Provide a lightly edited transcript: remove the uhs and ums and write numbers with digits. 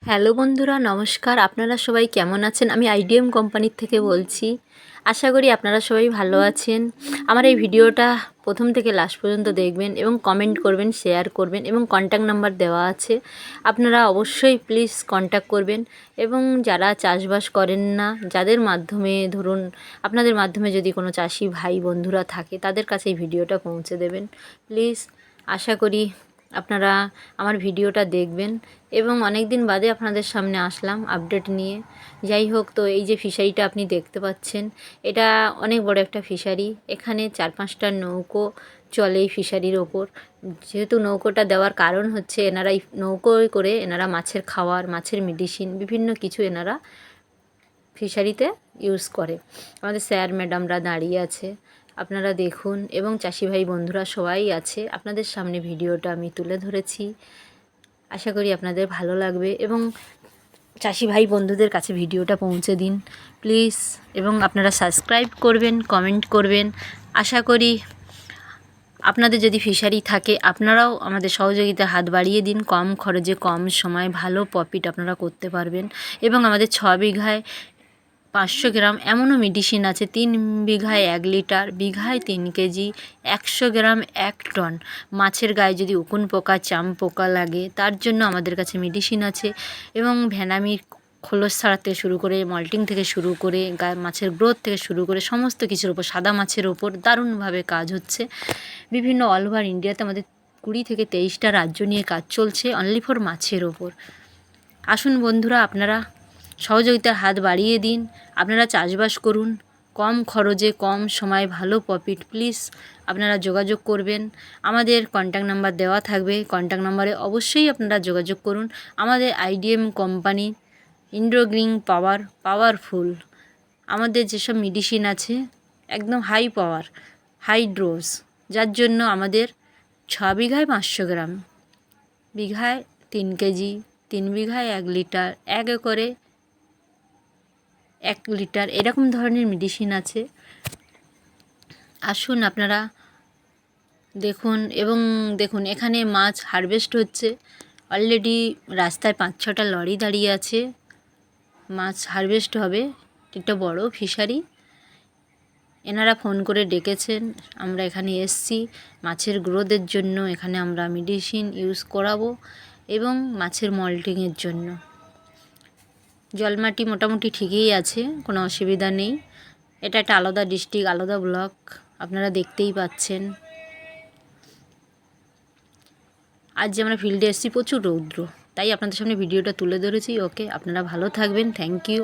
Hello বন্ধুরা, নমস্কার। আপনারা সবাই কেমন আছেন? আমি আইডিএম কোম্পানির থেকে বলছি। আশা করি আপনারা সবাই ভালো আছেন। আমার এই ভিডিওটা প্রথম থেকে লাস্ট পর্যন্ত দেখবেন এবং কমেন্ট করবেন, শেয়ার করবেন এবং কন্ট্যাক্ট নাম্বার দেওয়া আছে। আপনারা অবশ্যই প্লিজ কন্ট্যাক্ট করবেন। এবং যারা চাষবাস করেন না, যাদের মাধ্যমে ধরুন আপনাদের মাধ্যমে যদি কোনো চাষি ভাই বন্ধুরা থাকে, তাদের কাছে এই ভিডিওটা পৌঁছে দেবেন প্লিজ। আশা করি আপনারা আমার ভিডিওটা দেখবেন এবং অনেক দিন বাদে আপনাদের সামনে আসলাম আপডেট নিয়ে। যাই হোক, তো এই যে ফিশারিটা আপনি দেখতে পাচ্ছেন, এটা অনেক বড় একটা ফিশারি। এখানে 4-5টা নৌকো চলে এই ফিশারির ওপর। যেহেতু নৌকোটা দেওয়ার কারণ হচ্ছে এনারা এই নৌকোয় করে এনারা মাছের খাওয়ার, মাছের মেডিসিন বিভিন্ন কিছু এনারা ফিশারিতে ইউজ করে। আমাদের স্যার ম্যাডামরা দাঁড়িয়ে আছে, আপনারা দেখুন, এবং চাষি ভাই বন্ধুরা সবাই আছে। আপনাদের সামনে ভিডিওটা আমি তুলে ধরেছি। আশা করি আপনাদের ভালো লাগবে এবং চাষি ভাই বন্ধুদের কাছে ভিডিওটা পৌঁছে দিন প্লিজ। এবং আপনারা সাবস্ক্রাইব করবেন, কমেন্ট করবেন। আশা করি আপনাদের যদি ফিশারি থাকে আপনারাও আমাদের সহযোগিতার হাত বাড়িয়ে দিন। কম খরচে কম সময় ভালো প্রফিট আপনারা করতে পারবেন। এবং আমাদের 6 বিঘায় 500 গ্রাম এমনও মেডিসিন আছে, 3 বিঘায় 1 লিটার, বিঘায় 3 কেজি, 100 গ্রাম 1 টন। মাছের গায়ে যদি উকুন পোকা, চাম পোকা লাগে তার জন্য আমাদের কাছে মেডিসিন আছে। এবং ভ্যানামির খোলস ছাড়া থেকে শুরু করে, মল্টিং থেকে শুরু করে, মাছের গ্রোথ থেকে শুরু করে সমস্ত কিছুর ওপর, সাদা মাছের ওপর দারুণভাবে কাজ হচ্ছে। বিভিন্ন অল ওভার ইন্ডিয়াতে আমাদের 20 থেকে 23টা রাজ্য নিয়ে কাজ চলছে অনলি ফর মাছের ওপর। আসুন বন্ধুরা, আপনারা সহযোগিতার হাত বাড়িয়ে দিন। আপনারা চাষবাস করুন কম খরচে, কম সময় ভালো প্রফিট। প্লিজ আপনারা যোগাযোগ করবেন। আমাদের কন্ট্যাক্ট নাম্বার দেওয়া থাকবে, কন্ট্যাক্ট নাম্বারে অবশ্যই আপনারা যোগাযোগ করুন। আমাদের আইডিএম কোম্পানি ইন্ডোগ্রিন পাওয়ারফুল। আমাদের যেসব মেডিসিন আছে একদম হাই পাওয়ার, হাই ডোজ, যার জন্য আমাদের 6 বিঘায় 500 গ্রাম, বিঘায় 3 কেজি, 3 বিঘায় 1 লিটার, 1 একরে 1 লিটার, এরকম ধরনের মেডিসিন আছে। আসুন আপনারা দেখুন। এবং দেখুন এখানে মাছ হারভেস্ট হচ্ছে। অলরেডি রাস্তায় 5-6টা লরি দাঁড়িয়ে আছে, মাছ হারভেস্ট হবে। একটা বড় ফিশারি, এনারা ফোন করে ডেকেছেন, আমরা এখানে এসছি মাছের গ্রোথের জন্য। এখানে আমরা মেডিসিন ইউজ করাবো এবং মাছের মল্টিংয়ের জন্য। জলমাটি মোটামুটি ঠিকই আছে, কোনো অসুবিধা নেই। এটা একটা আলাদা ডিস্ট্রিক্ট, আলাদা ব্লক, আপনারা দেখতেই পাচ্ছেন। আজ যে আমরা ফিল্ডে এসেছি প্রচুর রৌদ্র, তাই আপনাদের সামনে ভিডিওটা তুলে ধরেছি। ওকে, আপনারা ভালো থাকবেন। Thank you.